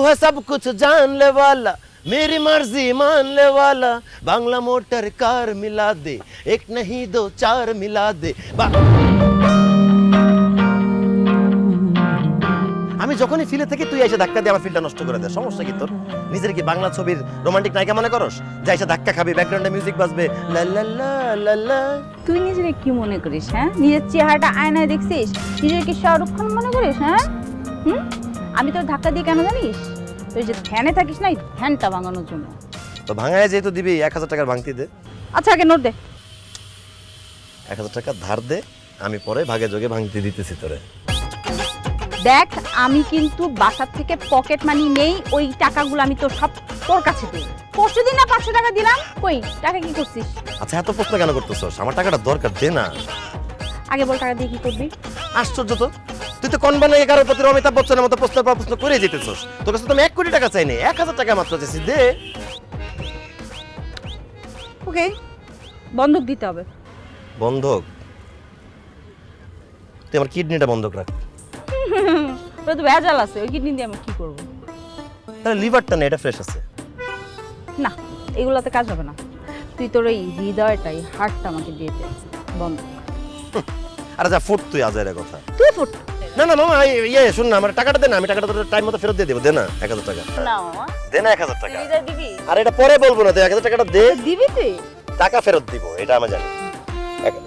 है सब कुछ जानने वाला मेरी मर्जी मानने वाला बांग्ला मोटर कार मिला दे एक नहीं दो चार मिला दे আমি যখনই ফিলে থাকি তুই এসে ধাক্কা দিয়ে আমার ফিলটা নষ্ট করে দে সমস্যা কি তোর নিজের কি বাংলা ছবির রোমান্টিক নায়িকা মনে করস যা এসে ধাক্কা খাবি ব্যাকগ্রাউন্ডে মিউজিক বাজবে লা লা লা লা লা তুই নিজেকে কি মনে করিস হ্যাঁ নিজের চেহারাটা আয়নায় দেখছিস নিজের কি শাহরুখ খান মনে করিস হ্যাঁ আমি তোর ধাক্কা দিয়ে কেন জানিস তুই যে ধ্যানে থাকিস না এই ধ্যানটা ভাঙানোর জন্য তো ভাঙায় যেহেতু দিবি 1000 টাকার ভাঙতি দে আচ্ছা আগে নোট দে 1000 টাকা ধার দে আমি পরে ভাগে যোগে ভাঙতি দিতেছি তোরে দেখ আমি কিন্তু বাসা থেকে পকেট মানি নেই ওই টাকাগুলো আমি তোর সব তোর কাছে দিই পরশু দিন না 500 টাকা দিলাম কই টাকা কি করছিস আচ্ছা এত প্রশ্ন কেন করতেছস আমার টাকাটা দরকার দে না আগে বল টাকা দিয়ে কি করবি আশ্চর্য তো তুই তো কোন বানাই 11 প্রতি অমিতাভ বচ্চনের মতো প্রশ্ন পর প্রশ্ন করে যেতেছস তোর কাছে তো আমি 1 কোটি টাকা চাই না 1000 টাকা মাত্র চাইছি দে ওকে বন্ধক দিতে হবে বন্ধক তুই আমার কিডনিটা বন্ধক রাখ তোর তো ভেজাল আছে ওই কিডনি দিয়ে আমি কি করব তাহলে লিভারটা না এটা ফ্রেশ আছে না এগুলাতে কাজ হবে না তুই তোর এই হৃদয়টাই হার্টটা আমাকে দিয়ে দে বন্ধ আরে যা ফুট তুই আজাইরা কথা তুই ফুট না না মামা ইয়ে শুন না আমার টাকাটা দে না আমি টাকাটা তোর টাইম মতো ফেরত দিয়ে দেব দে না 1000 টাকা না মামা দে না 1000 টাকা হৃদয় দিবি আর এটা পরে বলবো না তুই 1000 টাকাটা দে দিবি তুই টাকা ফেরত দিব এটা আমি জানি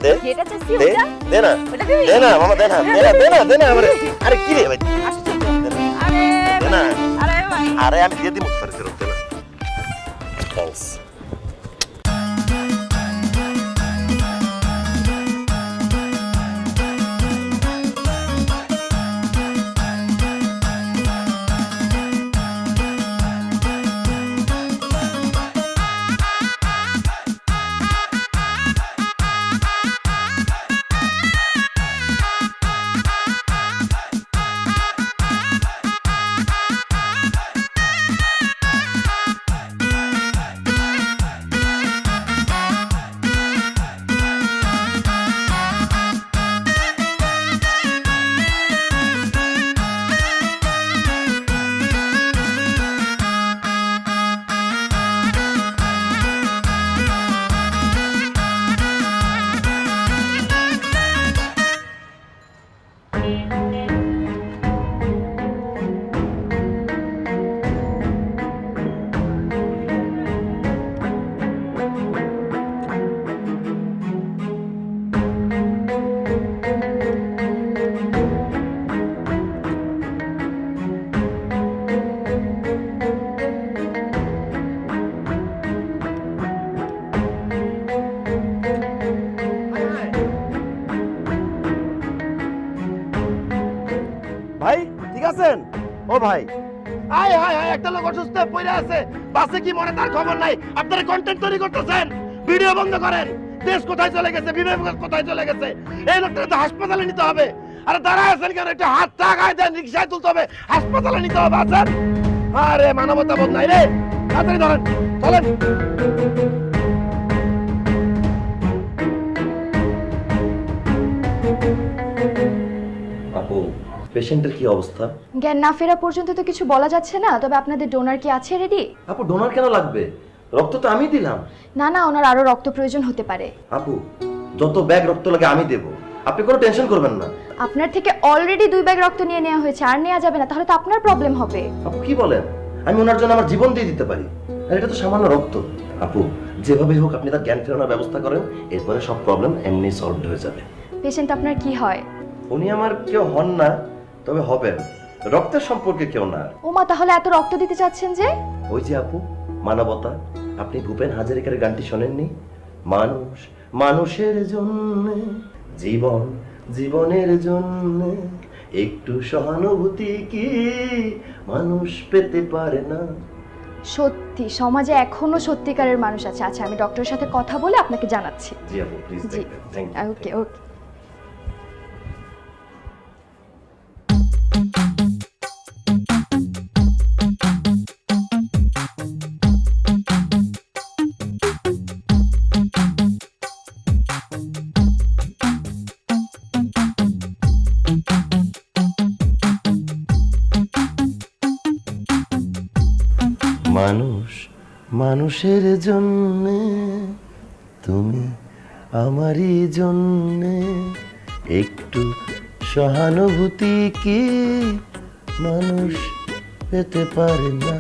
দে যেটা চাইছি দে ওটা দে না ওটা দিবি দে না মামা দে না দে না আমারে আরে কি রে ভাই আশ্চর্য দে না আরে দে না আরে ভাই আরে আমি দিয়ে দিব ফেরত দে না থ্যাঙ্কস ভাই ঠিক আছেন ও ভাই আয় হায় হায় একটা লোক অসুস্থ পড়ে আছে বাসে কি মনে তার খবর নাই আপনারা কন্টেন্ট তৈরি করতেছেন ভিডিও বন্ধ করেন দেশ কোথায় চলে গেছে বিবেক কোথায় চলে গেছে এই লোকটা তো হাসপাতালে নিতে হবে আরে দাঁড়ায় আছেন কেন একটা হাত টাকায় দেন রিকশায় তুলতে হবে হাসপাতালে নিতে হবে আছেন আরে মানবতা বোধ নাই রে তাড়াতাড়ি ধরেন চলেন আপু পেশেন্টের কি অবস্থা জ্ঞান না ফেরা পর্যন্ত তো কিছু বলা যাচ্ছে না তবে আপনাদের ডোনার কি আছে রেডি আপু ডোনার কেন লাগবে রক্ত তো আমি দিলাম না না ওনার আরো রক্ত প্রয়োজন হতে পারে আপু যত ব্যাগ রক্ত লাগে আমি দেব আপনি কোনো টেনশন করবেন না আপনার থেকে অলরেডি 2 ব্যাগ রক্ত নিয়ে নেওয়া হয়েছে আর নেওয়া যাবে না তাহলে তো আপনার প্রবলেম হবে আপু কি বলেন আমি ওনার জন্য আমার জীবন দিয়ে দিতে পারি আর এটা তো সামান্য রক্ত আপু যেভাবে হোক আপনি তার জ্ঞান ফেরানোর ব্যবস্থা করেন এরপরে সব প্রবলেম এমনি সলভ হয়ে যাবে পেশেন্ট আপনার কি হয় উনি আমার কেউ হন না তবে হবেন রক্তের সম্পর্কে কেউ না ওমা তাহলে এত রক্ত দিতে চাচ্ছেন যে ওই যে আপু মানবতা আপনি ভূপেন হাজারিকার গানটি শোনেননি মানুষ মানুষের জন্য জীবন জীবনের জন্য একটু সহানুভূতি কি মানুষ পেতে পারে না সত্যি সমাজে এখনো সত্যিকারের মানুষ আছে আচ্ছা আমি ডক্টরের সাথে কথা বলে আপনাকে জানাচ্ছি জি আপু প্লিজ জি থ্যাংক ইউ ওকে ওকে মানুষের জন্যে তুমি আমারই জন্যে একটু সহানুভূতি কি মানুষ পেতে পারে না?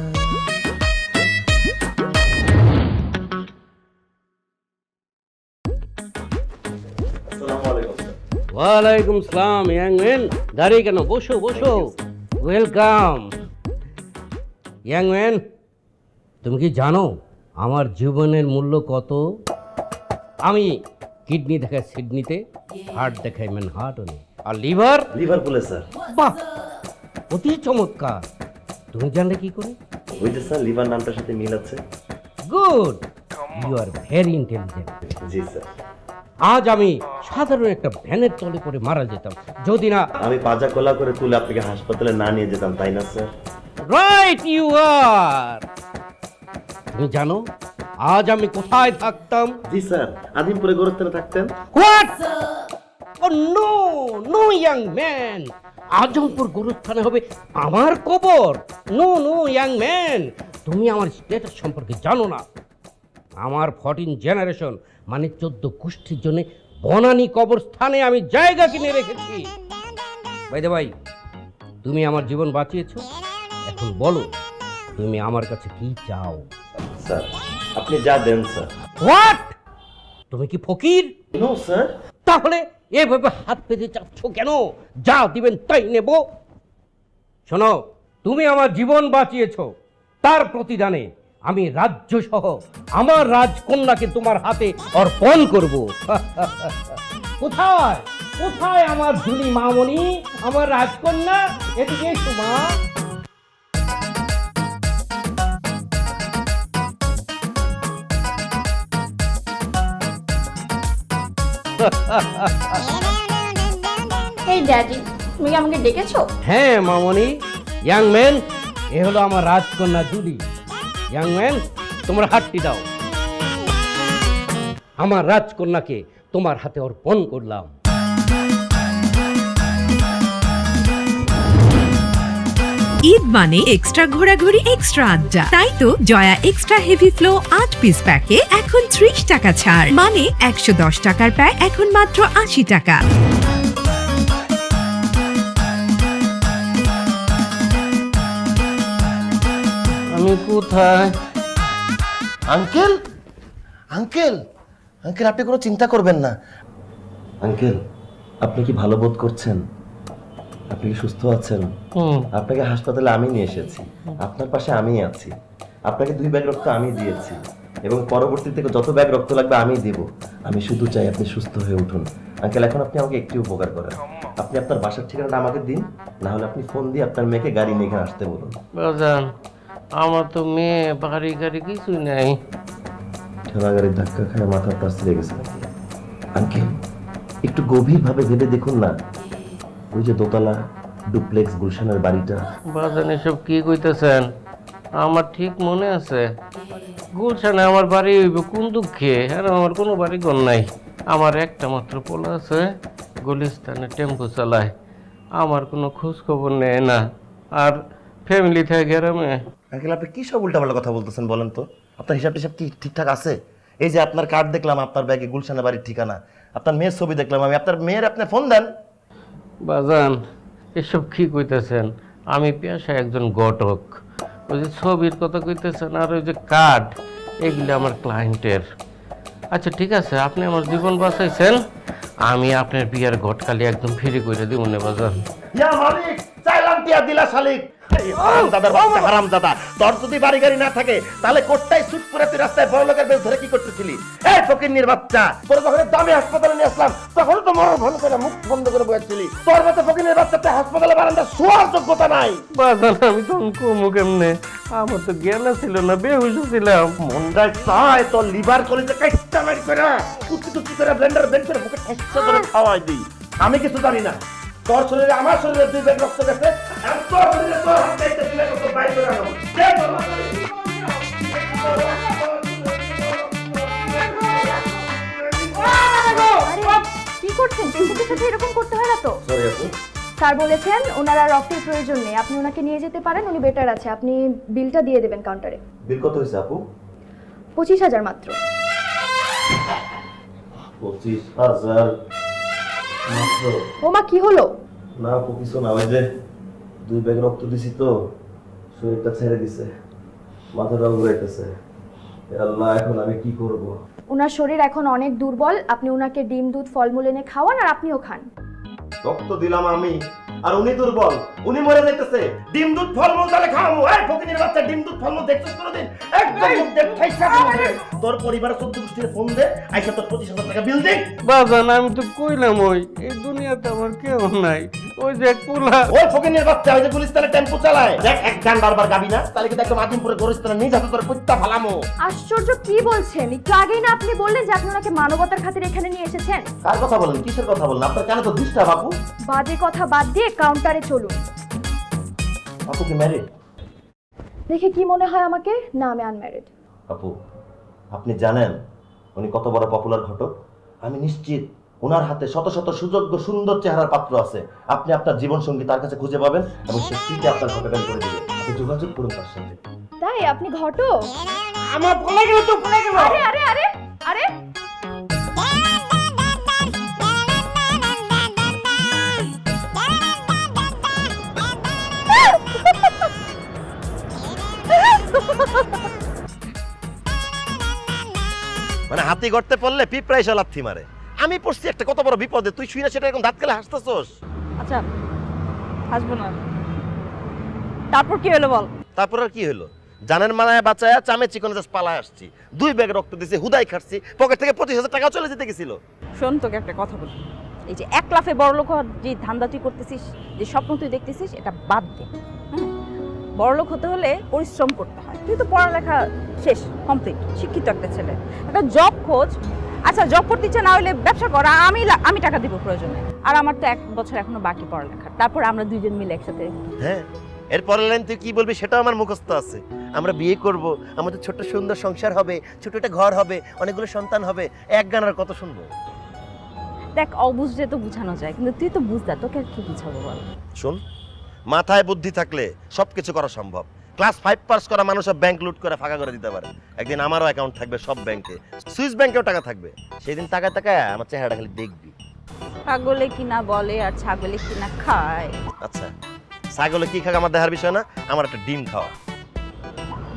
ওয়ালাইকুম সালাম ইয়াং ম্যান। দাঁড়িয়ে কেন, বসো বসো। Welcome young man. তুমি কি জানো আমার জীবনের মূল্য কত? আমি কিডনি দেখাই সিডনিতে, হার্ট দেখাই ম্যানহাটনে, আর লিভারপুলে স্যার। বাহ, অতি চমৎকার। তুমি জানলে কি করে? ওই যে স্যার লিভার নামটার সাথে মিল আছে। Good, you are very intelligent. জি স্যার। আজ আমি সাধারণ একটা ভ্যানের তলে করে মারা যেতাম যদি না আমি পাজা কোলা করে তুলে আপনাকে হাসপাতালে না নিয়ে যেতাম, তাই না স্যার? রাইট ইউ আর। তুমি জানো আজ আমি কোথায় থাকতাম? জি স্যার, আদিমপুরে গোরস্থানে থাকতেন। What? Oh no no young man, Azampur গুরুস্থানে হবে আমার কবর? নো নো ইয়াং ম্যান, তুমি আমার স্ট্যাটাস সম্পর্কে জানো না। আমার 14 জেনারেশন মানে 14 গোষ্ঠীর জন্য বনানী কবরস্থানে আমি জায়গা কিনে রেখেছি। ভাই ভাই, তুমি আমার জীবন বাঁচিয়েছো, এখন বলো তুমি আমার কাছে কি চাও? স্যার আপনি যা দেন স্যার। হোয়াট? তুমি কি ফকির? No sir. তাহলে এভাবে হাত পেতে চাচ্ছ কেন? যা দিবেন তাই নেব। শোনো, তুমি আমার জীবন বাঁচিয়েছো, তার প্রতিদানে আমি রাজ্য সহ আমার রাজকন্যাকে তোমার হাতে অর্পণ করব। কোথায় কোথায় আমার জুলি মামনি, আমার রাজকন্যা? এদিকে এসো মা। এই ড্যাডি, তুমি কি আমাকে ডেকেছো? হ্যাঁ মামনি। ইয়াং ম্যান, এ হলো আমার রাজকন্যা জুলি। ইয়াং ম্যান, তোমরা হাতটি দাও। আমার রাজকন্যাকে তোমার হাতে অর্পণ করলাম। ঈদ মানে এক্সট্রা ঘোরাঘুরি, এক্সট্রা আড্ডা। তাই তো Joya extra heavy flow 8 piece প্যাকে এখন 30 টাকা ছাড়, মানে 110 টাকার প্যাক এখন মাত্র 80 টাকা। আমি কোথায়? আঙ্কেল আঙ্কেল আঙ্কেল, আপনি কোনো চিন্তা করবেন না। আঙ্কেল, আপনি কি ভালো বোধ করছেন? আপনি কি সুস্থ আছেন? আপনাকে হাসপাতালে আমি নিয়ে এসেছি, আপনার পাশে আমি আছি। আপনাকে 2 ব্যাগ রক্ত আমি দিয়েছি এবং পরবর্তী থেকে যত ব্যাগ রক্ত লাগবে আমি দিব। আমি শুধু চাই আপনি সুস্থ হয়ে উঠুন। আঙ্কেল, এখন আপনি আমাকে একটু উপকার করেন। আপনি আপনার বাসার ঠিকানাটা আমাকে দিন, না হলে আপনি ফোন দিয়ে আপনার মেয়েকে গাড়ি নিয়ে এখানে আসতে বলুন। বাজান, আমার তো মেয়ে বাড়ি গাড়ি কিছুই নাই। ঠেলা গাড়ির ধাক্কা খায় মাথার তাস ছিঁড়ে গেছে নাকি? আঙ্কেল, একটু গভীরভাবে ভেবে দেখুন না, ওই যে দোতলা ডুপ্লেক্স গুলশানের বাড়িটা। বাজান, এসব কি কইতেছেন? আমার ঠিক মনে আছে গুলশানে আমার বাড়ি হইব কোন দুঃখে, আর আমার কোনো বাড়ি ঘর নাই। আমার একটা মাত্র পোলা আছে, গুলিস্তানে টেম্পো চালায়, আমার কোনো খোঁজ খবর নেয় না, আর ফ্যামিলি থেকে গ্রামে। আঙ্কেল, আপনি কি সব উল্টাপাল্টা কথা বলতেছেন বলেন তো? আপনার হিসাব টিসাব কি ঠিকঠাক আছে? এই যে আপনার কার্ড দেখলাম, আপনার ব্যাগে গুলশানের বাড়ির ঠিকানা, আপনার মেয়ের ছবি দেখলাম আমি। আপনার মেয়ের আপনি ফোন দেন। বাজান, এসব কি কইতেছেন? আমি পেশায় একজন ঘটক। ওই যে ছবির কথা কইতেছেন আর ওই যে কার্ড, এগুলি আমার ক্লায়েন্টের। আচ্ছা ঠিক আছে, আপনি আমার জীবন বাঁচাইছেন, আমি আপনার বিয়ার ঘটকালি একদম ফ্রি করে দিব না বাজান। ইয়া মালিক, চাইলাম টিয়া দিলা শালিক। হারামজাদার বাচ্চা, হারামজাদা। তোর যদি বাড়ি গাড়ি না থাকে তাহলে কোটটাই সুট করে তুই রাস্তায় বড় লোকের বেশ ধরে কি করতেছিলি? এই ফকিন্নির বাচ্চা, তোর যখন দামি হাসপাতালে নিয়ে আসলাম তখন তো মরণ ভালো করে মুখ বন্ধ করে বসেছিলি। তোর মতো ফকিন্নির বাচ্চাতে হাসপাতালে বারান্দা শোয়ার যোগ্যতা নাই। বাজান, আমি তো কমু কেমনে? আমার তো জ্ঞান ছিল না, বেহুশ ছিলাম। মন্ডায় চায় তোর লিভার কলিজা কাইটা মারি করে কুচি কুচি করে ব্লেন্ডার বের করে মুখে ঠেসা ধরে খাওয়াই দিই। আমি কিছু জানি না। তোর শরীরে আমার শরীরে 2 ব্যাগ রক্ত গেছে, আর তোর শরীরে তোর হাত থেকে 2 ব্যাগ রক্ত বাইর করে আনো। কে বললো? কি করছেন? পেশেন্টের সাথে এরকম করতে হয় না তো। সরি আপু। স্যার বলেছেন ওনার আর রক্তের প্রয়োজন নেই, আপনি ওনাকে নিয়ে যেতে পারেন, উনি বেটার আছে। আপনি বিলটা দিয়ে দেবেন কাউন্টারে। বিল কত হয়েছে আপু? 25,000 মাত্র। 25,000 মাত্র? ওমা কি হলো? না আপু কিছু না, ওই যে 2 ব্যাগ রক্ত দিছি তো শরীরটা ছেড়ে দিছে, মাথাটা ঘুরাইতেছে। আল্লাহ, এখন আমি কি করব? ওনার শরীর এখন অনেক দুর্বল, আপনি ওনাকে ডিম দুধ ফলমূল এনে খাওয়ান আর আপনিও খান। রক্ত দিলাম আমি আর উনি দুর্বল, উনি মরে যাইতেছে। ডিম দুধ ফলমূল তাহলে খাওয়াবো? এই ফকিনের বাচ্চা, ডিম দুধ ফলমূল দেখছিস কোনোদিন? একদম মুখ দেখ খাইছা দিবে। তোর পরিবারের 14 গোষ্ঠীর ফোন দে, আইসা তোর 25,000 টাকা বিল দে। বাজান আমি তো কইলাম ওই এই দুনিয়াতে আমার কেউ নাই, ওই যে পোলা ওই ফকিনের বাচ্চা, ওই যে গুলিস্তানে টেম্পো চালায়, দেখ এক গান বারবার গাবি না, তাহলে কিন্তু একদম আজিমপুরে গোরস্থানে নিয়ে যাতে তোর কুত্তা ফালামো। আশ্চর্য, কি বলছেন? একটু আগেই না আপনি বললেন যে আপনি ওনাকে মানবতার খাতিরে এখানে নিয়ে এসেছেন। কার কথা বলেন, কিসের কথা বলেন? আপনার কেন তো দৃষ্টা বাপু? বাজে কথা বাদ দিয়ে কাউন্টারে চলুন। আপু কি ম্যারিড? দেখে কি মনে হয় আমাকে? না, আমি আনম্যারিড। আপু আপনি জানেন উনি কত বড় পপুলার ঘটক? আমি নিশ্চিত ওনার হাতে শত শত সুযোগ্য সুন্দর চেহারার পাত্র আছে। আপনি আপনার জীবন সঙ্গী তার কাছে খুঁজে পাবেন এবং সে ফ্রিতে আপনার ঘটকালি করে দেবে। আপনি যোগাযোগ করুন তার সঙ্গে। তাই? আপনি ঘটক? আমার পলে গেল তো পলে গেল। আরে আরে আরে আরে, মানে হাতি গর্তে পড়লে পিঁপড়া এসে লাথি মারে। আমি পড়ছি একটা কত বড় বিপদে, তুই শুই না সেটা এরকম দাঁত কেলে হাসতেছস। আচ্ছা হাসবো না, তারপর কি হলো বল? তারপর আর কি হলো? জানেন মানায় বাঁচায়া চামে চিকনে জাস্ট পালায় আসছি, 2 ব্যাগ রক্ত দিছি, হুদাই খাচ্ছি, পকেট থেকে 25,000 টাকা চলে যেতে গেছিল। শোন, তোকে একটা কথা বলি, এই যে 1 লাফে বড়লোক হওয়ার যে ধান্দা তুই করতেছিস, যে স্বপ্ন তুই দেখতেছিস, এটা বাদ দে। হ্যাঁ, বড়লোক হতে হলে পরিশ্রম করতে হয়। তুই তো পড়ালেখা শেষ, কমপ্লিট, শিক্ষিত একটা ছেলে, একটা জব খোঁজ। আচ্ছা জব করতে ইচ্ছা না হলে ব্যবসা কর, আমি টাকা দিব প্রয়োজনে। আর আমার তো 1 বছর এখনো বাকি পড়ালেখা, তারপর আমরা দুইজন মিলে একসাথে। হ্যাঁ, এর পরের লাইন তুই কি বলবি সেটাও আমার মুখস্থ আছে। আমরা বিয়ে করব, আমাদের ছোট্ট সুন্দর সংসার হবে, ছোট একটা ঘর হবে, অনেকগুলো সন্তান হবে। এক গান আর কত শুনবো? দেখ, অবুঝলে তো বুঝানো যায়, কিন্তু তুই তো বুঝদা, তোকে আর কি বুঝাবো বল? শোন, মাথায় বুদ্ধি থাকলে সবকিছু করা সম্ভব। ক্লাস 5 পাস করা মানুষ ব্যাংক লুট করে ফাঁকা করে দিতে পারে। একদিন আমারও অ্যাকাউন্ট থাকবে সব ব্যাংকে, সুইস ব্যাংকেও টাকা থাকবে। সেদিন তাকায় তাকায় আমার চেহারাটা খালি দেখবি। ছাগলে কি না বলে আর ছাগলে কি না খায়। আচ্ছা, ছাগলে কি খাক আমার দেখার বিষয় না, আমার একটা ডিম খাওয়া।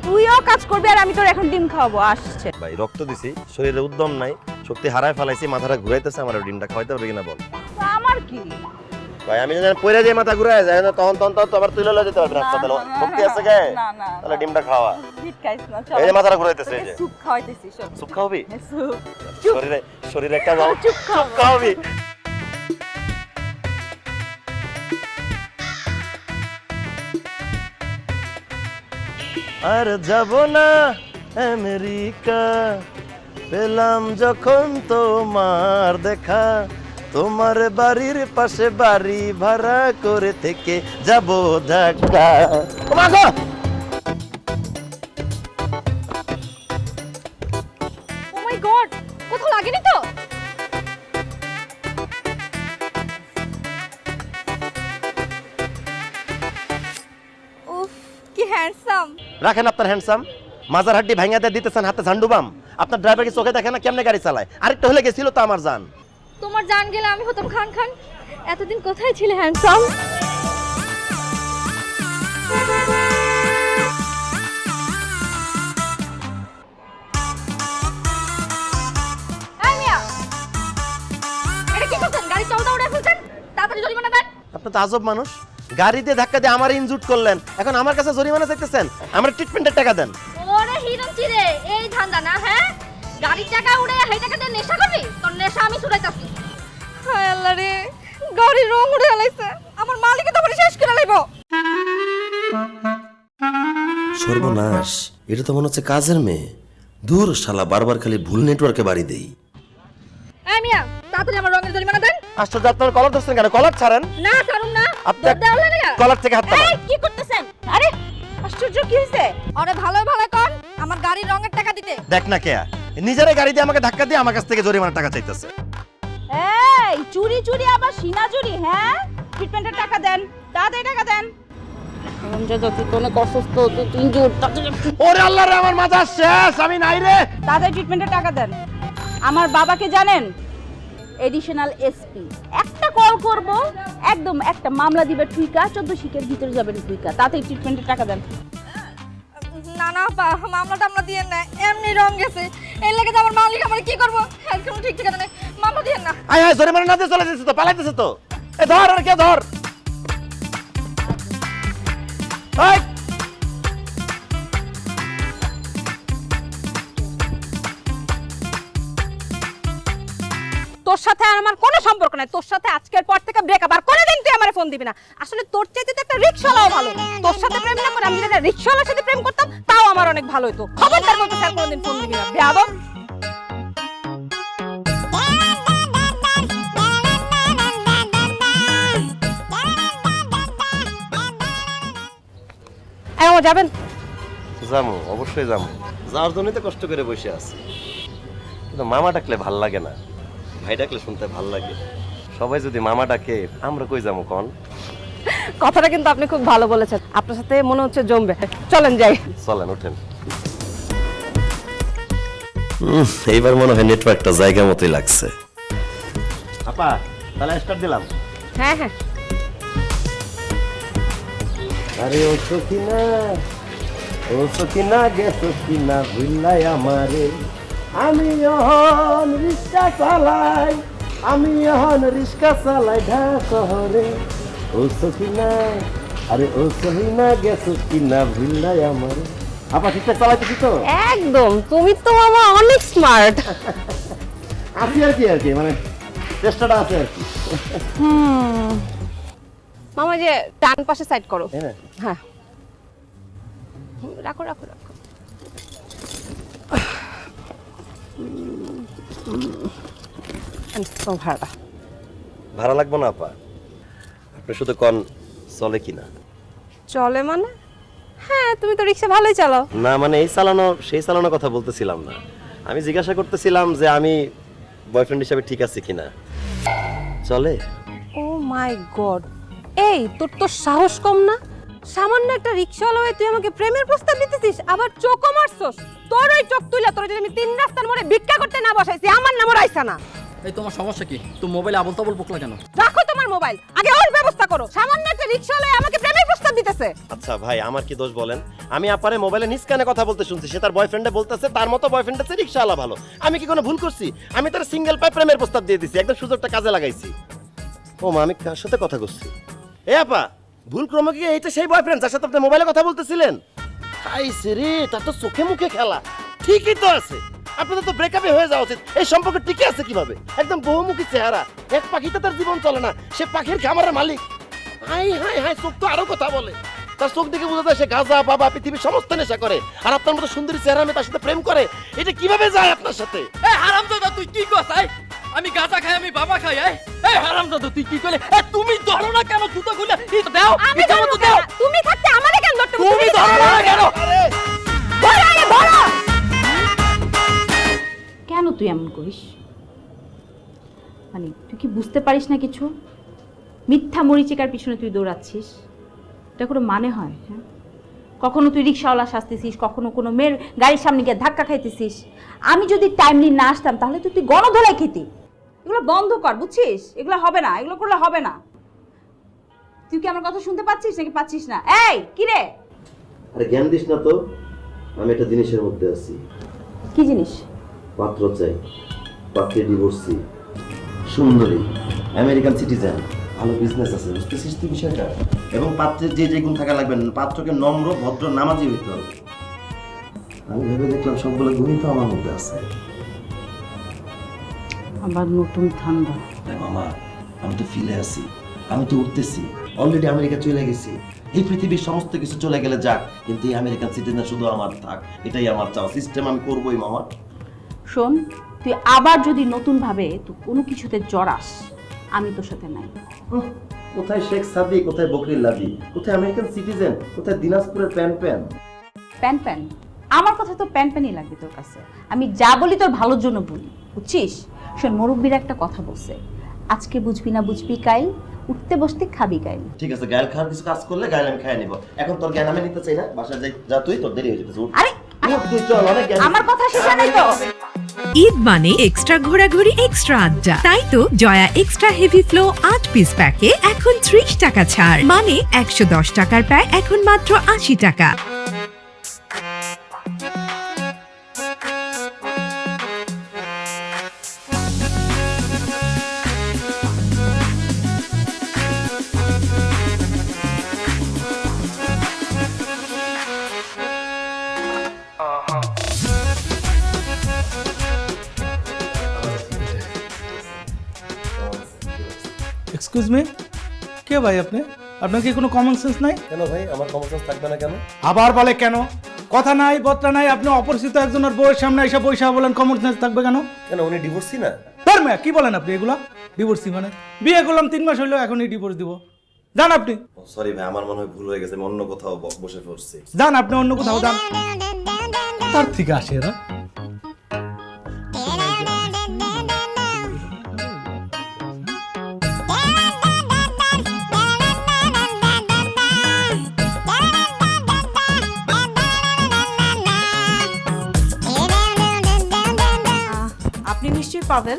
তুইও কাজ করবি আর আমি তোর এখন ডিম খাওয়াবো। আসছে ভাই রক্ত দিছি, শরীরে উদ্যম নাই, শক্তি হারায় ফেলাইছি, মাথাটা ঘুরাইতেছে, আমার ওই ডিমটা খাওয়াইতে হবে কিনা বল? আমার কি ভাই? আমি জানি পয়রা দিয়ে মাথা ঘুরায় যায় না, তখন তো আবার তুলে লয়ে যেতে হবে হাসপাতালে। শক্তি আছে কে? তাহলে ডিমটা খাওয়া। ঠিক খাইছ না, এই যে মাথাটা ঘুরাইতেছে, এই যে সুপ খাওয়াইতেছি। সব সুপ খাওয়াবি? সুপ। শরীরে একটা চুপ খাওয়াবি? আর যাব না আমেরিকা, পেলাম যখন তোমার দেখা, তোমার বাড়ির পাশে বাড়ি ভাড়া করে থেকে যাব ঢাকা। ও মাই গড, কোথাও লাগেনি তো? উফ, কি হ্যান্ডসাম। রাখেন আপনার হ্যান্ডসাম, মাজার হাড্ডি ভাঙিয়া দিয়ে দিতেছেন হাতে ঝান্ডুবাম। আপনার ড্রাইভার কি চোখে দেখে না কেমনে গাড়ি চালায়? আরেকটা হলে গেছিল তো আমার জান। তোমার জান গেলে আমি হতাম খান খান। এতদিন কোথায় ছিলে হ্যান্ডসাম? এটা কি করছেন? গাড়ি চাউদা উড়ে ফেলছেন, তাড়াতাড়ি জরিমানা দেন। আপনি তো আজব মানুষ, গাড়ি দিয়ে ধাক্কা দিয়ে আমার ইনজুট করলেন, এখন আমার কাছে জরিমানা চাইতেছেন। আমার ট্রিটমেন্টের টাকা দেন। ওরে হিরণ চিরে, এই ধান্দা না? হ্যাঁ, গাড়ির টাকা উড়ে এই টাকা দিয়ে নেশা করবি? তোর নেশা আমি ছুড়াইতাছি। হায় আল্লাহ রে, গাড়ির রং উড়ে গেছে, আমার মালিকে তো বলে শেষ করে লাইবো। সর্বনাশ, এটা তো মনে হচ্ছে কাজের মেয়ে। দূর শালা, বারবার খালি ভুল নেটওয়ার্কে বাড়ি দেই। এই মিয়া, তাড়াতাড়ি আমার রঙের জরিমানা দেন। আশ্চর্য, আপনার কলার ধরছেন কেন? কলার ছাড়েন। না ছাড়ুন না, আপনি দেওয়া লাগে না। কলার থেকে হাত নামান। এই কি করতেছেন? আরে আশ্চর্য, কি হইছে? আরে ভালোই ভালো কোন, আমার গাড়ির রঙের টাকা দিতে। দেখ না কেয়া, নিজেরাই গাড়ি দিয়ে আমাকে ধাক্কা দিয়ে আমার কাছ থেকে জরিমানা টাকা চাইতেছে। এই চুরি চুরি আবার সিনা চুরি? হ্যাঁ, ট্রিটমেন্টের টাকা দেন, তাড়াতাড়ি টাকা দেন। রমজাদা তুই তো অনেক অসুস্থ, তুই ইনজুর, ওরে আল্লাহ রে, আমার মাথা শেষ, আমি নাই রে। তাদের ট্রিটমেন্টের টাকা দেন। আমার বাবাকে জানেন এডিশনাল এসপি, একটা কল করব একদম একটা মামলা দিবে টুইকা, 14 শিকের ভিতরে যাবেন টুইকা, তাতে ট্রিটমেন্টের টাকা দেন। না না মামলা টামলা দিয়ে না, এমনি রং গেছে, এই লাগে তো আমার মালিক আমার কি করবো, একদম ঠিক ঠিকানা নেই, মামলা দিয়ে না। আয় হায়, জরিমানা না দিয়ে চলে যাচ্ছে তো, পালাইতেছে তো। এ ধর, আর কে ধর। এই, তোর সাথে আর আমার কোনো সম্পর্ক নাই, তোর সাথে আজকের পর থেকে ব্রেকআপ, আর কোনোদিন তুই আমারে ফোন দিবি না। আসলে তোর চাইতে তো একটা রিকশাওয়ালাও ভালো, তোর সাথে প্রেম না করে আমি যদি একটা রিকশাওয়ালার সাথে প্রেম করতাম তাও আমার অনেক ভালো হতো। খবরদার বলতে স্যার কোনোদিন ফোন দিবি না, বেয়াদব। যাবেন? যামু, অবশ্যই যামু, যাওয়ার জন্যই তো কষ্ট করে বসে আছি। কিন্তু মামা ডাকলে ভাল লাগে না, ভাই ডাকলে শুনতে ভাল লাগে। সবাই যদি মামা ডাকে, আমরা কই যাবো কন? কথাটা কিন্তু আপনি খুব ভালো বলেছেন, আপনার সাথে মনে হচ্ছে জমবে। চলেন যাই। চলেন, ওঠেন। এইবার মনে হয় নেটওয়ার্কটা জায়গা মতোই লাগছে। আপা, তাহলে স্টার্ট দিলাম। হ্যাঁ হ্যাঁ। আরে ও সখিনা গে সখিনা ভুল্লাই আমারে, আমি এখন রিক্সা চালাই, আমি এখন রিক্সা চালাই ঢাকা শহরে। ও সখিনা, আরে ও সখিনা গে সখিনা ভুল্লাই আমারে। আপা ঠিকঠাক চালাইতেছি তো? একদম, তুমি তো মামা অনেক স্মার্ট। আছি আর কি মানে চেষ্টাটা আছে আর কি। মামা যে ডান পাশে সাইড করো। হ্যাঁ হ্যাঁ, রাখো রাখো রাখো। ভাড়া ভাড়া লাগবো না আপা, আপনি শুধু কন চলে কিনা। চলে মানে? হ্যাঁ, তুমি তো রিক্সা ভালোই চালাও। না মানে এই চালানো সেই চালানোর কথা বলতেছিলাম না, আমি জিজ্ঞাসা করতেছিলাম যে আমি বয়ফ্রেন্ড হিসাবে ঠিক আছে কিনা। চলে? ও মাই গড, এই তোর তো সাহস কম না? সামান্য একটা রিক্সাওয়ালা হয়ে তুই আমাকে প্রেমের প্রস্তাব দিতেছিস, আবার চোখও মারছস। তোর ওই চোখ তুইলা তোর যদি আমি 3 রাস্তার মোড়ে ভিক্ষা করতে না বসাইছি, আমার নামও রাইসা না। এই তোমার সমস্যা কি? তুমি মোবাইলে আবল তাবল বকলা কেন? রাখো তোমার মোবাইল, আগে ওর ব্যবস্থা করো। সামান্য একটা রিক্সাওয়ালা হয়ে আমাকে প্রেমের প্রস্তাব দিতেছে। আচ্ছা ভাই, আমার কি দোষ বলেন? আমি আপারে মোবাইলে নিজ কানে কথা বলতে শুনছি, সে তার বয়ফ্রেন্ডে বলতেছে তার মতো বয়ফ্রেন্ড আছে রিক্সাওয়ালা ভালো। আমি কি কোনো ভুল করছি? আমি তার সিঙ্গেল পাই প্রেমের প্রস্তাব দিয়ে দিছি, একদম সুযোগটা কাজে লাগাইছি। ও মা, আমি কার সাথে কথা করছি? এ আপা, ভুল ক্রমে কি এইটা সেই বয়ফ্রেন্ড যার সাথে আপনি মোবাইলে কথা বলতেছিলেন? আইছে রে, তার তো চোখে মুখে খেলা। ঠিকই তো আছে, আপনাদের তো ব্রেকআপে হয়ে যাওয়া উচিত। এই সম্পর্ক টিকে আছে কিভাবে? একদম বহুমুখী চেহারা, এক পাখিতে তার জীবন চলে না, সে পাখির খামারের মালিক। হাই হাই হাই, চোখ তো আরো কথা বলে। তার চোখ দেখে বোঝা যায় সে গাঁজা বাবা পৃথিবীর সমস্ত নেশা করে, আর আপনার মতো সুন্দরী চেহারা মেয়ে তার সাথে প্রেম করে। এটা কিভাবে যায় আপনার সাথে? এই হারামজাদা তুই কি কস? আমি গাঁজা খাই, আমি বাবা খাই। এই হারামজাদা তুই কি কইলে? তুমি ধরো না কেন জুতো খুলে? দাও, আমি ইচ্ছা ধরবো মতো দাও। কেন? তুমি থাকতে আমারে কেন ধরতে হবে? তুমি ধরো না কেন? ধরো, আগে ধরো। কেন তুই এমন করিস? মানে তুই কি বুঝতে পারিস না কিছু? মিথ্যা মরিচিকার পিছনে তুই দৌড়াচ্ছিস, এটা কোনো মানে হয়? হ্যাঁ, কখনো তুই রিক্সাওয়ালা সাজতেছিস, কখনো কোনো মেয়ের গাড়ির সামনে গিয়ে ধাক্কা খাইতেছিস। আমি যদি টাইমলি না আসতাম তাহলে তুই গণধোলাই খেতি। এগুলো বন্ধ কর, বুঝছিস? এগুলো হবে না, এগুলো করলে হবে না। তুই কি আমার কথা শুনতে পাচ্ছিস নাকি পাচ্ছিস না? এই কি রে? আরে জ্ঞান দিস না তো, আমি একটা জিনিসের মধ্যে আছি। কি জিনিস? পাত্র চাই, পাত্রে ডিভোর্সি, সুন্দরী, আমেরিকান সিটিজেন, ভালো বিজনেস আছে, বুঝতেছিস তুই বিষয়টা? এবং পাত্রের যে যে গুণ থাকা লাগবে, পাত্রকে নম্র ভদ্র নামাজি হইতে হবে। আমি ভেবে দেখলাম সবগুলো গুণই তো আমার মধ্যে আছে। আবার নতুন ঠান্ডা। মামা, আমি তো ফিলে আছি, আমি তো উঠতেছি, অলরেডি আমেরিকা চলে গেছি। এই পৃথিবীর সমস্ত কিছু চলে গেলে যাক, কিন্তু এই আমেরিকান সিটিজেন শুধু আমার থাক, এটাই আমার চাও। সিস্টেম আমি করবোই মামা। শোন, তুই আবার যদি নতুন ভাবে তুই কোনো কিছুতে জড়াস, আমি তোর সাথে নাই। কোথায় শেখ সাদি, কোথায় বকরি লাদি, কোথায় আমেরিকান সিটিজেন, কোথায় দিনাজপুরের প্যান প্যান। Pan pan? আমার কথা তো প্যান প্যানই লাগবে তোর কাছে। আমি যা বলি তোর ভালোর জন্য বলি, বুঝছিস? শোন, মুরব্বীর একটা কথা বলছে, আজকে বুঝবি না বুঝবি কাইল, উঠতে বসতে খাবি গাইল। ঠিক আছে, গায়েল খাওয়ার কিছু কাজ করলে গায়েল আমি খেয়ে নিব। এখন তোর জ্ঞান আমি নিতে চাই না, বাসায় যাই, যা তুই, তোর দেরি হয়ে যেতেছে। উঠ। আরে উঠ তুই, চল, অনেক জ্ঞান। আমার কথা শেষ হয় নাই তো। ঈদ মানে এক্সট্রা ঘোরাঘুরি এক্সট্রা আড্ডা, তাই তো Joya extra heavy flow 8 piece প্যাকে এখন 30 টাকা ছাড়, মানে 110 টাকার প্যাক এখন মাত্র 80 টাকা। এক্সকিউজ মি, কে ভাই আপনি? আপনার কি কোনো কমন সেন্স নাই? কেন ভাই, আমার কমন সেন্স থাকবে না কেন? আবার বলে কেন? কথা নাই বত্রা নাই, আপনি অপরিচিত একজনের বউয়ের সামনে এসে বৈশা বলেন কমন সেন্স থাকবে কেন? কেন, উনি ডিভোর্সি না? ধর মেয়ে, কি বলেন আপনি এগুলা? ডিভোর্সি মানে? বিয়ে করলাম 3 মাস হইলো, এখনই ডিভোর্স দিব? যান আপনি, সরি ভাই, আমার মনে হয় ভুল হয়ে গেছে, আমি অন্য কোথাও বসে পড়ছি। যান আপনি অন্য কোথাও যান। তার থেকে আসে এরা। আপনি নিশ্চয়ই পাবেন।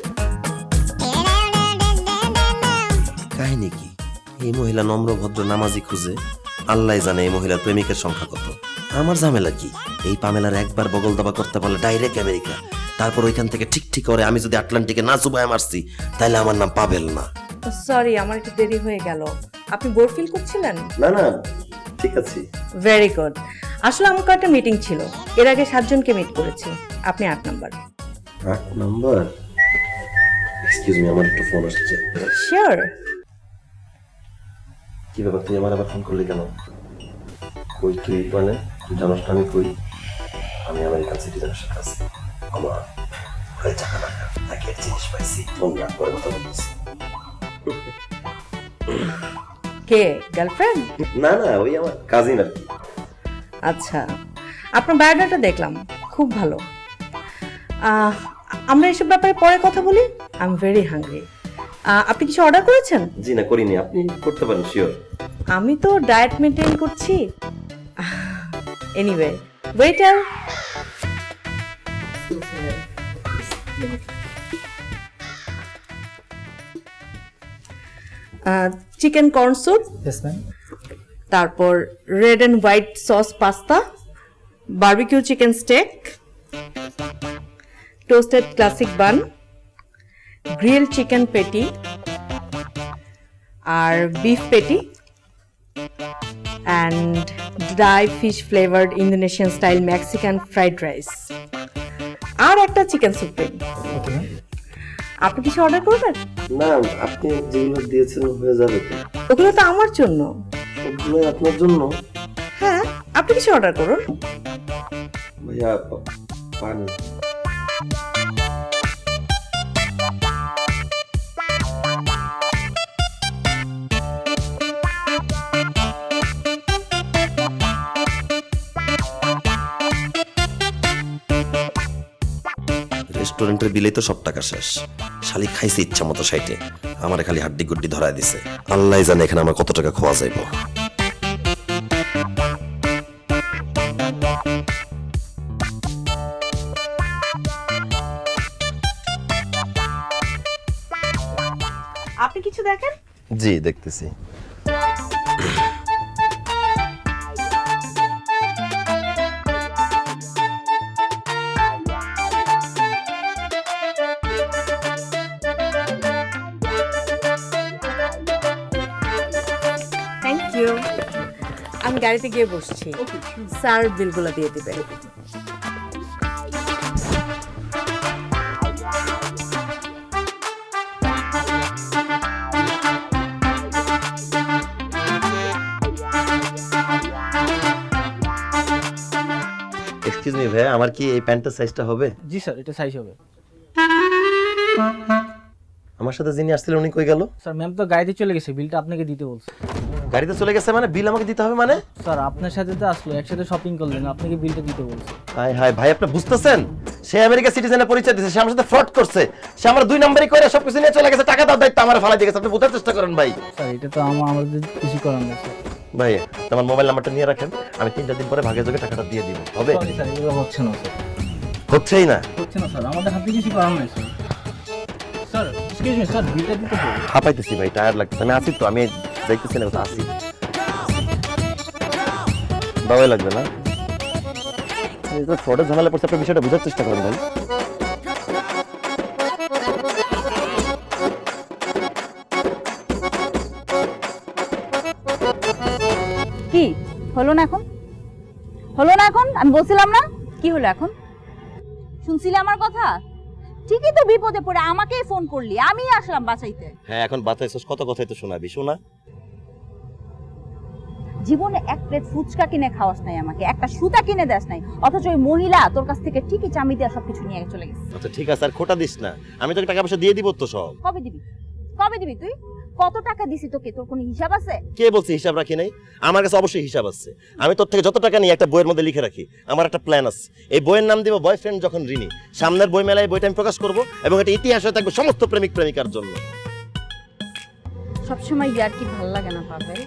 কাহিনী কি? এই মহিলা নম্র ভদ্র নামাজি খুঁজে, আল্লাহ জানে এই মহিলার প্রেমিকের সংখ্যা কত। আমার ঝামেলা কি? এই পামেলার একবার বগল দাবা করতে পারলে ডাইরেক্ট আমেরিকা, তারপর ওইখান থেকে ঠিক করে আমি যদি আটলান্টিকে না চুবায় মারছি, তাহলে আমার নাম পাবেল না। সরি, আমার একটু দেরি হয়ে গেল। আপনি বোর ফিল করছিলেন? না না, ঠিক আছে। Very good. আসলে আমার কয়েকটা মিটিং ছিল, এর আগে 7 জনকে মিট করেছি, আপনি 8 নাম্বার। 8 নাম্বার? এক্সকিউজ মি, আমার একটু ফোন আসছে। শিওর। কি ব্যাপার, তুই আমার আবার ফোন করলি কেন? কই তুই? মানে তুই জানাস না আমি কই? আমি আমেরিকান সিটিজেনের সাথে আছি, আমার ঘরে টাকা টাকা তাকে জিনিস পাইছি, ফোন রাখ, পরে কথা বলতেছি। কে, গার্লফ্রেন্ড? না না, ওই আমার কাজিন আর কি। আচ্ছা, আপনার বায়োডাটা দেখলাম, খুব ভালো। আমরা এসব ব্যাপারে পরে কথা বলি। I am very hungry. আপনি কিছু অর্ডার করেছেন? জি না, করিনি, আপনি করতে পারেন, শিওর। আমি তো ডায়েট মেনটেন করছি। Anyway, waiter. Chicken corn soup, yes ma'am. তারপর red and white sauce pasta, barbecue chicken steak, toasted classic bun, grill chicken patty আর beef patty, and dry fish flavoured Indonesian style Mexican fried rice, আর একটা chicken soup. Okay ma'am. আপনি কিছু order করবেন? না, আপনি যেগুলো দিয়েছেন হয়ে যাবে তো। ওগুলো তো আমার জন্য। ওগুলো আপনার জন্য? হ্যাঁ, আপনি কিছু অর্ডার করুন। ভাইয়া পানি। রেস্টুরেন্টের বিলেই তো সব টাকা শেষ। শালি খাইছে ইচ্ছা মতো সাইটে, আমার খালি হাড্ডি গুড্ডি ধরায় দিছে। আল্লাহ জানে এখানে আমার কত টাকা খোয়া যাইব। আপনি কিছু দেখেন? জি, দেখতেছি। Thank you. আমি গাড়িতে গিয়ে বসছি, স্যার বিলগুলো দিয়ে দিবে। এক্সকিউজ মি ভাইয়া, আমার কি এই প্যান্টের সাইজটা হবে? জি স্যার, এটা সাইজ হবে। আমার সাথে যিনি আসছিলেন উনি কই গেল? স্যার ম্যাম তো গাড়িতে চলে গেছে, বিলটা আপনাকে দিতে বলছে। গাড়িতে চলে গেছে মানে বিল আমাকে দিতে হবে মানে? স্যার আপনার সাথে তো আসলো, একসাথে শপিং করলেন, আপনাকে বিলটা দিতে বলছে। হাই হাই ভাই, আপনি বুঝতেছেন? সে আমেরিকা সিটিজেনের পরিচয় দিয়েছে, সে আমার সাথে ফ্রড করছে, সে আমার 2 নম্বরই করে সবকিছু নিয়ে চলে গেছে, টাকা দেওয়ার দায়িত্ব আমার ফালাই দিয়ে গেছে। আপনি বোঝার চেষ্টা করেন ভাই। স্যার এটা তো আমাদের কিছু করার নেই স্যার। ভাই তোমার মোবাইল নাম্বারটা নিয়ে রাখেন, আমি 3-4 দিন পরে ভাগে যোগে টাকাটা দিয়ে দিব। হবে? সরি স্যার, এগুলো হচ্ছে না স্যার, হচ্ছেই না। হচ্ছে না স্যার, আমাদের হাতে কিছু করার নেই sir. Sir excuse me sir, বিলটা দিতে হবে। হাঁপাইতেছি ভাই, টায়ার লাগতেছে। আমি আসি তো, আমি যাইতেছি না, কোথাও আসি। দাওয়াই লাগবে না? ফ্রডের ঝামেলা পড়ছে, আপনার বিষয়টা বোঝার চেষ্টা করেন ভাই। কি হলো না এখন? হলো না এখন? আমি বলছিলাম না, কি হলো এখন? শুনছিলে আমার কথা? ঠিকই তো বিপদে পড়ে আমাকেই ফোন করলি, আমি আসলাম বাঁচাইতে। হ্যাঁ, এখন বাতাইছস, কত কথাই তো শোনাবি, শোনা। জীবনে এক প্লেট ফুচকা কিনে খাওয়াস নাই আমাকে, একটা সুতা কিনে দেস নাই, অথচ ওই মহিলা তোর কাছ থেকে ঠিকই চামি দিয়ে সবকিছু নিয়ে চলে গেছে। আচ্ছা ঠিক আছে, আর খোটা দিস না, আমি তোকে টাকা পয়সা দিয়ে দিব তো সব। কবে দিবি? কবে দিবি তুই? কত টাকা দিছি তোকে, তোর কোনো হিসাব আছে? কে বলছে হিসাব রাখি নাই? আমার কাছে অবশ্যই হিসাব আছে। আমি তোর থেকে যত টাকা নিই একটা বইয়ের মধ্যে লিখে রাখি। আমার একটা প্ল্যান আছে, এই বইয়ের নাম দিব বয়ফ্রেন্ড যখন ঋণী। সামনের বই মেলায় বইটা আমি প্রকাশ করব এবং এটা ইতিহাস হয়ে থাকবে সমস্ত প্রেমিক প্রেমিকার জন্য। সবসময় ইয়ার কি ভাল লাগে না পাবেল?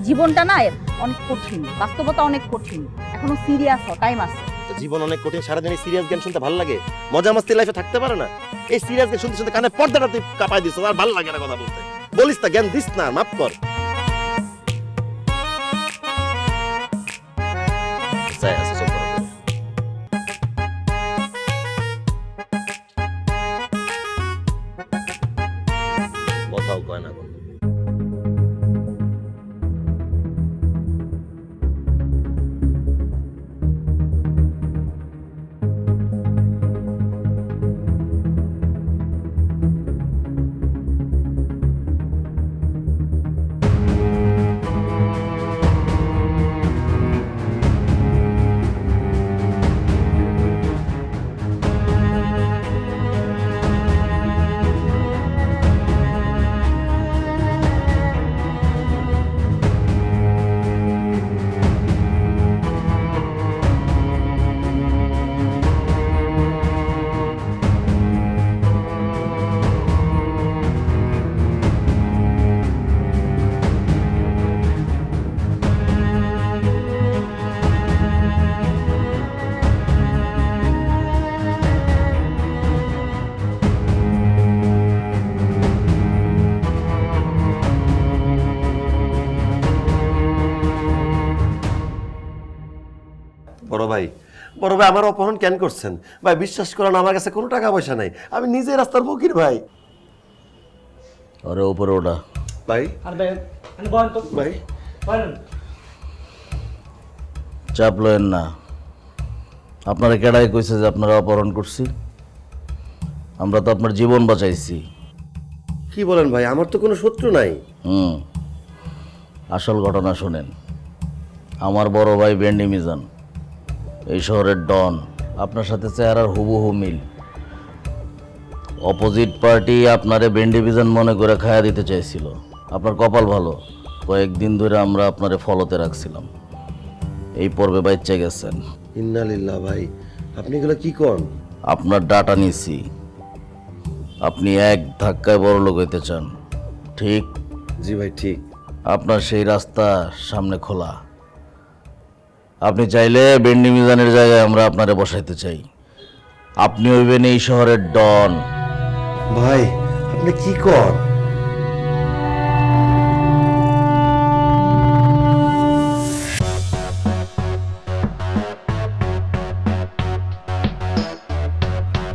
জীবনটা না অনেক কঠিন, বাস্তবতা অনেক কঠিন, এখনো সিরিয়াস হ, টাইম আছে। তো জীবন অনেক কঠিন, সারাদিন এই সিরিয়াস জ্ঞান শুনতে ভালো লাগে? মজা মাস্তি লাইফে থাকতে পারে না? এই সিরিয়াস জ্ঞান শুনতে শুনতে কানে পর্দাটা তুই কাঁপাই দিস, আর ভালো লাগে না কথা বলতে। বলিস না, জ্ঞান দিস না, মাফ কর। যাই আছে, চল করো। কথাও কয় না কোনো। বড় ভাই আমার অপহরণ কেন করছেন ভাই? বিশ্বাস করেন আমার কাছে কোনো টাকা পয়সা নাই, আমি নিজে রাস্তার ফকির ভাই। আরে উপরে ওটা ভাই, আর ভাই আমি বলেন তো ভাই বলেন। চাপ লয়েন না। আপনারা কেডাই কইছে যে আপনারা অপহরণ করছি? আমরা তো আপনার জীবন বাঁচাইছি। কি বলেন ভাই? আমার তো কোনো শত্রু নাই। আসল ঘটনা শুনেন। আমার বড় ভাই বেন্ডি মিজান এই শহরের ডন, আপনার সাথে চেহারার হুবহু মিল। অপোজিট পার্টি আপনারে বেন্ডি মিজান মনে করে খায়া দিতে চাইছিল। আপনার কপাল ভালো, কয়েকদিন ধরে আমরা আপনারে ফলোতে রাখছিলাম, এই পর্বে বাচ্চা গেছেন। ইন্নালিল্লাহ ভাই, আপনি এগুলো কি করেন? আপনার ডাটা নিছি, আপনি এক ধাক্কায় বড় লোক হইতে চান, ঠিক? জি ভাই ঠিক। আপনার সেই রাস্তা সামনে খোলা। আপনি চাইলে বেন্ডি মিজানের জায়গায় আমরা আপনারে বসাইতে চাই। আপনি হইবেন এই শহরের ডন। ভাই আপনি কি কর?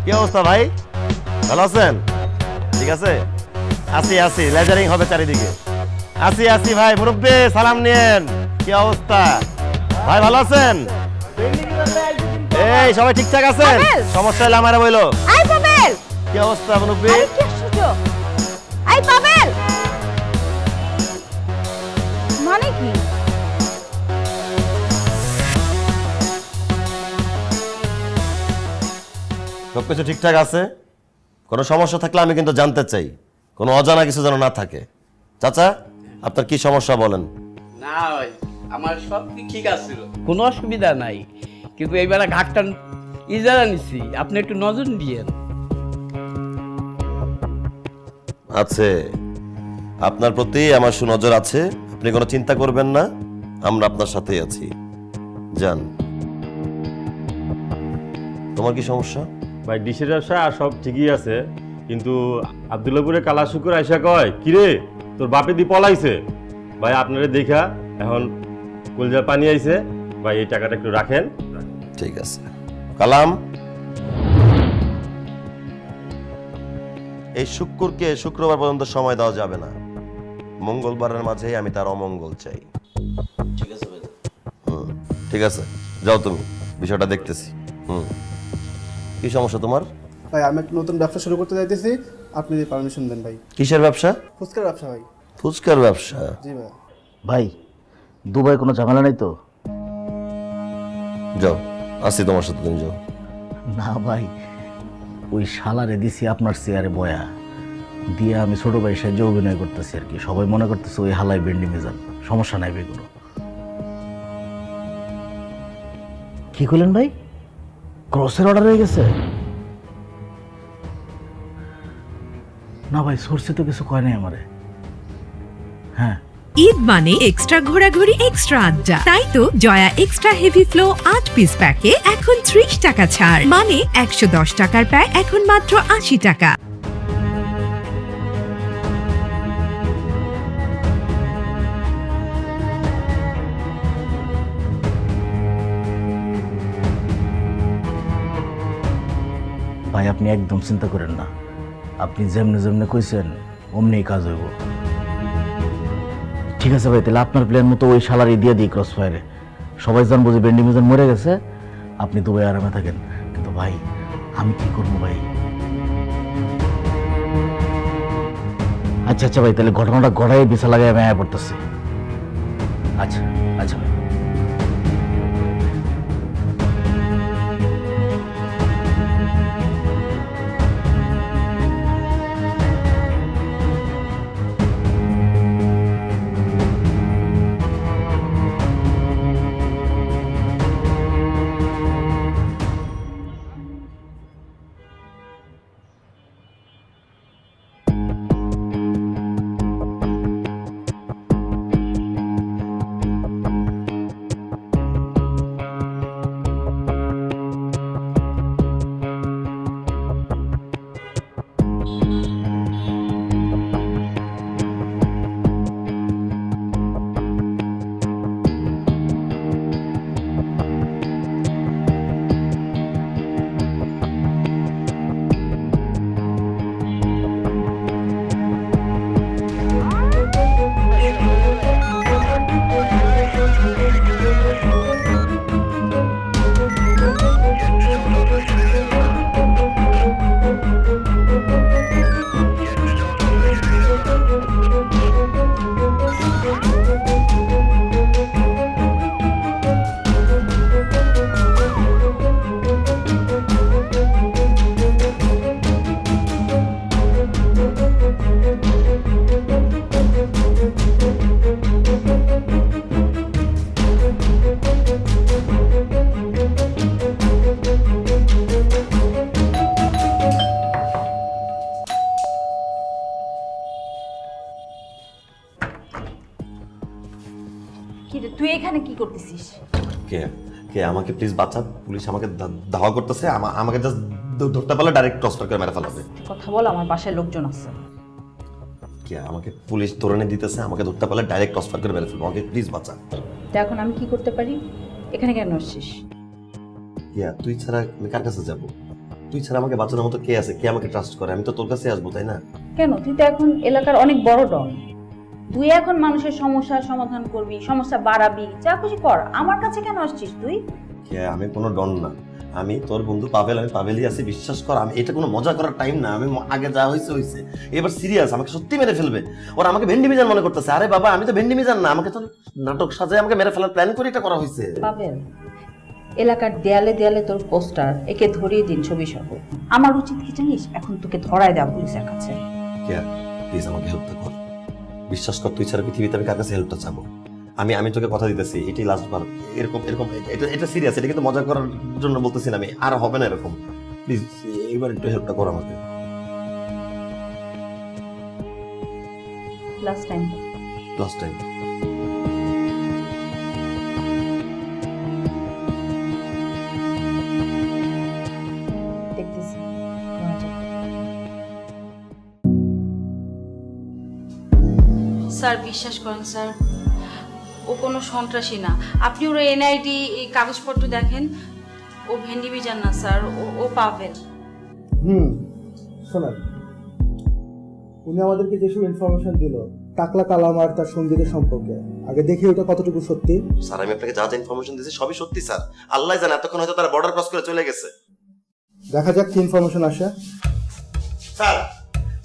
কি অবস্থা ভাই, ভালো আছেন? ঠিক আছে, আসি আসি, লেজারিং হবে চারিদিকে। আসি আসি ভাই, মুরব্বি সালাম নিয়েন। কি অবস্থা ভাই, ভালো আছেন? এই সবাই ঠিকঠাক আছেন? সমস্যা হলে আমারে বইলো। আই পাবেল, কি অবস্থা মুরব্বি? আরে কি আশ্চর্য! আই পাবেল, মানে কি? সবকিছু ঠিকঠাক আছে? কোনো সমস্যা থাকলে আমি কিন্তু জানতে চাই, কোনো অজানা কিছু যেন না থাকে। চাচা আপনার কি সমস্যা বলেন? না ভাই, আমার সব ঠিক আছে, কোনো অসুবিধা নাই, কিন্তু এইবার ঘাটটা ইজারা নিছি, আপনি একটু নজর দিয়েন। আছে, আপনার প্রতি আমার সুনজর আছে, আপনি কোনো চিন্তা করবেন না, আমরা আপনার সাথেই আছি। যান। তোমার কি সমস্যা? ভাই ডিশের ব্যবসা আর সব ঠিকই আছে, কিন্তু আব্দুল্লাপুরে কালা শুকুর আইসা কয় কিরে তোর বাপে দি পলাইছে। ভাই আপনারে দেখা এখন কলজার পানি আইছে, ভাই এই টাকাটা একটু রাখেন। ঠিক আছে কালাম, এই শুক্রকে শুক্রবার পর্যন্ত সময় দেওয়া যাবে না, মঙ্গলবারের মাঝেই আমি তার অমঙ্গল চাই। ঠিক আছে ভাই। ঠিক আছে, যাও তুমি, বিষয়টা দেখতেছি। কি সমস্যা তোমার? ভাই আমি একটা নতুন ব্যবসা শুরু করতে চাইতেছি, আপনি যদি পারমিশন দেন ভাই। কিসের ব্যবসা? ফুচকার ব্যবসা ভাই। ফুচকার ব্যবসা? জি ভাই। ভাই দুবাই কোনো ঝামেলা নাই তো? যাও, আসি তোমার সাথে, তুমি যাও। না ভাই, ওই শালারে দিছি আপনার চেয়ারে বয়া দিয়ে আমি ছোট ভাই সাহায্যে অভিনয় করতেছি আর কি, সবাই মনে করতেছে ওই হালাই বেন্ডি মিজান। সমস্যা নাই ভাই কোনো। কি করলেন ভাই? ক্রসের অর্ডার হয়ে গেছে? না ভাই, সোর্সে তো কিছু কয় নাই আমারে। হ্যাঁ, ঈদ মানে এক্সট্রা ঘোরাঘুরি, এক্সট্রা আড্ডা। তাই তো Joya extra heavy flow 8 piece প্যাকে এখন 30 টাকা ছাড়, মানে 110 টাকার প্যাক এখন মাত্র 80 টাকা। ভাই আপনি একদম চিন্তা করেন না, আপনি যেমনে যেমনে কইছেন অমনি কাজ হইব। ঠিক আছে ভাই, তাহলে আপনার প্ল্যান মতো ওই শালারি দিয়ে দিই ক্রস ফায়ারে, সবাই জানবো যে বেন্ডি মিজান মরে গেছে, আপনি দুবাই আরামে থাকেন। কিন্তু ভাই আমি কি করবো ভাই? আচ্ছা আচ্ছা ভাই, তাহলে ঘটনাটা গড়াই বিছা লাগাই আমি আয়া পড়তেছি। আচ্ছা আচ্ছা ভাই। কি রে, তুই এখানে কি করতেছিস? কে কে আমাকে প্লিজ বাঁচা, পুলিশ আমাকে ধাওয়া করতেছে, আমাকে জাস্ট ধরতে পারলে ডাইরেক্ট টসটার করে মেরে ফেলাবে। কথা বল, আমার বাসায় লোকজন আছে। কে আমাকে পুলিশ ধরে নিয়ে দিতেছে, আমাকে ধরতে পারলে ডাইরেক্ট টসটার করে মেরে ফেলবে, আমাকে প্লিজ বাঁচা। তা এখন আমি কি করতে পারি? এখানে কেন আসছিস? ইয়া তুই ছাড়া আমি কার কাছে যাব? তুই ছাড়া আমাকে বাঁচানোর মতো কে আছে? কে আমাকে ট্রাস্ট করে? আমি তো তোর কাছে আসবো, তাই না? কেন? তুই তো এখন এলাকার অনেক বড় ডন, তুই এখন মানুষের সমস্যার সমাধান করবি, সমস্যা বাড়াবি, যা খুশি কর। আমার কাছে কেন আসছিস তুই? কে? আমি কোনো ডন না, আমি তোর বন্ধু পাভেল, আমি পাভেলই আছি, বিশ্বাস কর। আমি এটা কোনো মজা করার টাইম না, আমি আগে যা হয়েছে হয়েছে, এবার সিরিয়াস, আমাকে সত্যি মেরে ফেলবে। ওরা আমাকে ভেন্ডি মিজান মনে করতেছে। আরে বাবা, আমি তো ভেন্ডি মিজান না, আমাকে তো নাটক সাজায় আমাকে মেরে ফেলার প্ল্যান করে এটা করা হয়েছে। পাবেল, এলাকার দেয়ালে দেয়ালে তোর পোস্টার, একে ধরিয়ে দিন ছবি সহ। আমার উচিত কি জানিস? এখন তোকে ধরায় দেওয়া পুলিশের কাছে। কে? প্লিজ আমাকে হেল্প কর, বিশ্বাস কর, তুই ছাড়া পৃথিবীতে আমি কার কাছে হেল্পটা চাবো? আমি তোকে কথা দিতেছি, এটাই লাস্ট বার। এরকম এরকম এটা সিরিয়াস, এটা কিন্তু মজা করার জন্য বলতেছি না আমি, আর হবে না এরকম। প্লিজ এবার একটু হেল্পটা কর আমাকে। Last time. দেখতেছি স্যার বিশ্বাস করেন স্যার, ও কোনো সন্ত্রাসী না। আপনি ওর এনআইডি কাগজপত্র দেখেন, ও ভেন্ডি বিজান না স্যার, ও পাবেন। শোনেন, উনি আমাদেরকে যেসব ইনফরমেশন দিল টাকলা কালাম আর তার সঙ্গীদের সম্পর্কে, আগে দেখি ওটা কতটুকু সত্যি। স্যার আমি আপনাকে যা যা ইনফরমেশন দিয়েছি সবই সত্যি স্যার। আল্লাহ জানে এতক্ষণ হয়তো তারা বর্ডার ক্রস করে চলে গেছে। দেখা যাক কি ইনফরমেশন আসে।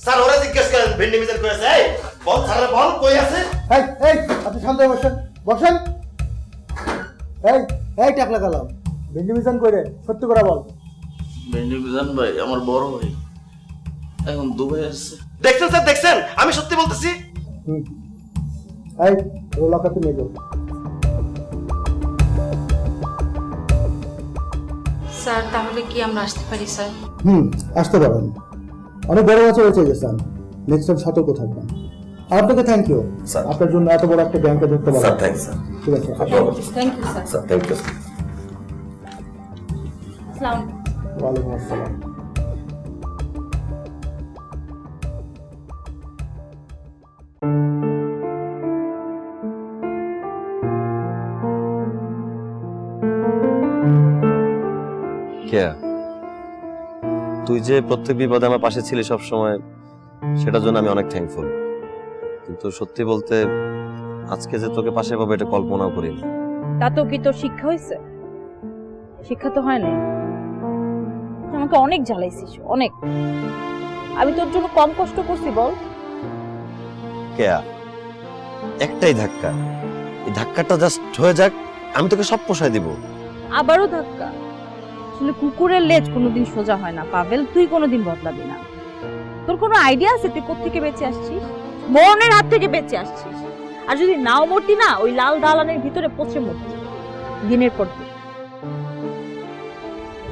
স্যার ওরা জিজ্ঞেস করেন ভেন্ডি মিজান কই আছে? এই বল স্যার, বল কই আছে? এই আপনি শান্ত হয়ে বসেন। এই টাকলা কালাম, ভেন্ডি মিজান কইরে সত্যি করে বল। ভেন্ডি মিজান ভাই আমার বড় ভাই, এখন দুবাই আসছে। দেখছেন স্যার, দেখছেন আমি সত্যি বলতেছি। এই লকাতে নিয়ে যাও। স্যার তাহলে কি আমরা আসতে পারি স্যার? আসতে পারেন, অনেক বড় বছর হয়েছে গেছেন, নেক্সট টাইম সতর্ক থাকবেন। আর আপনাকে থ্যাংক ইউ স্যার, আপনার জন্য এত বড় একটা ব্যাংকে ধরতে পারলাম। Sir thanks sir. ঠিক আছে, thank you sir. Sir thank you. আসসালামু ওয়ালাইকুম আসসালাম। কেয়া, তুই যে প্রত্যেক বিপদে আমার পাশে ছিলি সব সময়, সেটার জন্য আমি অনেক থ্যাঙ্কফুল। কিন্তু সত্যি বলতে আজকে যে তোকে পাশে পাবো এটা কল্পনাও করিনি। তাতেও কি তোর শিক্ষা হয়েছে? শিক্ষা তো হয় নাই। আমাকে অনেক জ্বালাইছিস, অনেক। আমি তোর জন্য কম কষ্ট করছি বল? কেয়া, একটাই ধাক্কা, এই ধাক্কাটা জাস্ট হয়ে যাক, আমি তোকে সব পোষায় দিব। আবারও ধাক্কা? আসলে কুকুরের লেজ কোনোদিন সোজা হয় না পাভেল, তুই কোনোদিন বদলাবি না। তোর কোনো আইডিয়া আছে তুই কোত্থেকে বেঁচে আসছিস? মরণের হাত থেকে বেঁচে আসছিস। আর যদি নাও মরতি না, ওই লাল দালানের ভিতরে পচে মরতি দিনের পর দিন।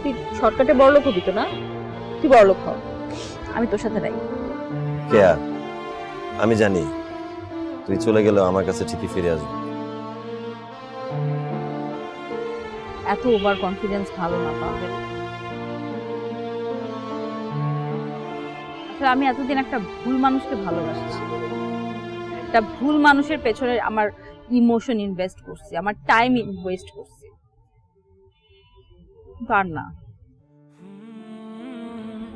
তুই শর্টকাটে বড়লোক হবি তো না? তুই বড়লোক হ, আমি তোর সাথে রাই। কেয়া, আমি জানি তুই চলে গেলেও আমার কাছে ঠিকই ফিরে আসবি। এত ওভার কনফিডেন্স ভালো না পাভেল। আসলে আমি এতদিন একটা ভুল মানুষকে ভালোবাসছি, একটা ভুল মানুষের পেছনে আমার ইমোশন ইনভেস্ট করছি, আমার টাইম ওয়েস্ট করছি। আর না,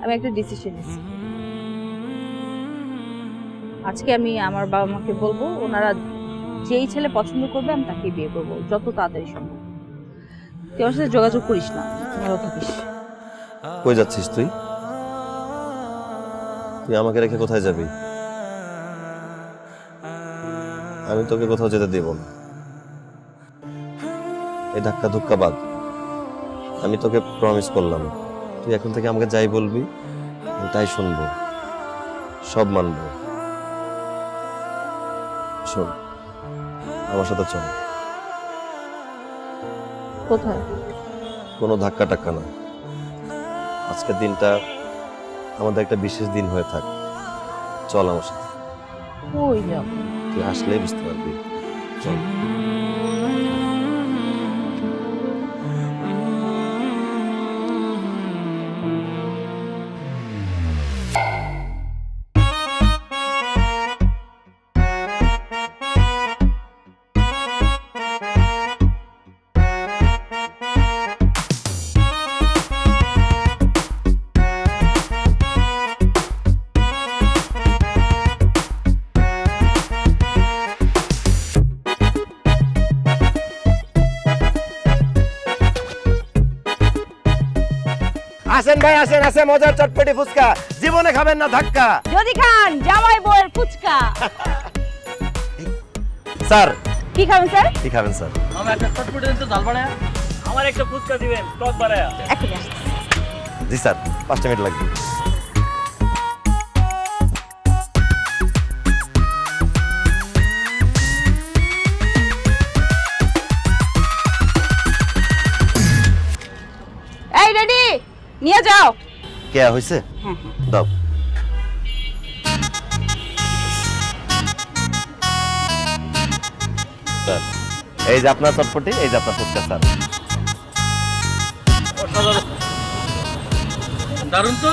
আমি একটা ডিসিশন নিয়েছি। আজকে আমি আমার বাবা মাকে বলবো, ওনারা যেই ছেলে পছন্দ করবে আমি তাকেই বিয়ে করবো, যত তাড়াতাড়ি সম্ভব। তুই আমার সাথে যোগাযোগ করিস না, ভালো থাকিস। কই যাচ্ছিস তুই? তুই আমাকে রেখে কোথায় যাবি? আমি তোকে কোথাও যেতে দেব না। এই ধাক্কা ধুক্কা বাদ। আমি তোকে প্রমিস করলাম, তুই এখন থেকে আমাকে যাই বলবি আমি তাই শুনবো, সব মানবো। শোন, আমার সাথে চল। কোথায়? কোনো ধাক্কা টাক্কা না। আজকের দিনটা আমাদের একটা বিশেষ দিন হয়ে থাক। চল আমার সাথে। কই যাব? তুই আসলেই বুঝতে পারবি। চল। আসেন ভাই, আসেন, আসেন, মজার চটপটি ফুচকা, জীবনে খাবেন না ধাক্কা। যদি খান জামাই বউয়ের ফুচকা। স্যার কি খাবেন স্যার? কি খাবেন স্যার? আমার একটা চটপটি দিন তো, ঝাল বাড়ায়া। আমার একটা ফুচকা দিবেন, টক বাড়ায়া। এখনই আসছি। জি স্যার, 5 মিনিট লাগবে। নিয়ে যাও। কে হয়েছে? হ্যাঁ হ্যাঁ। দাও। স্যার, এই যে আপনার চটপটি, এই যে আপনার ফুচকা স্যার। দারুণ তো।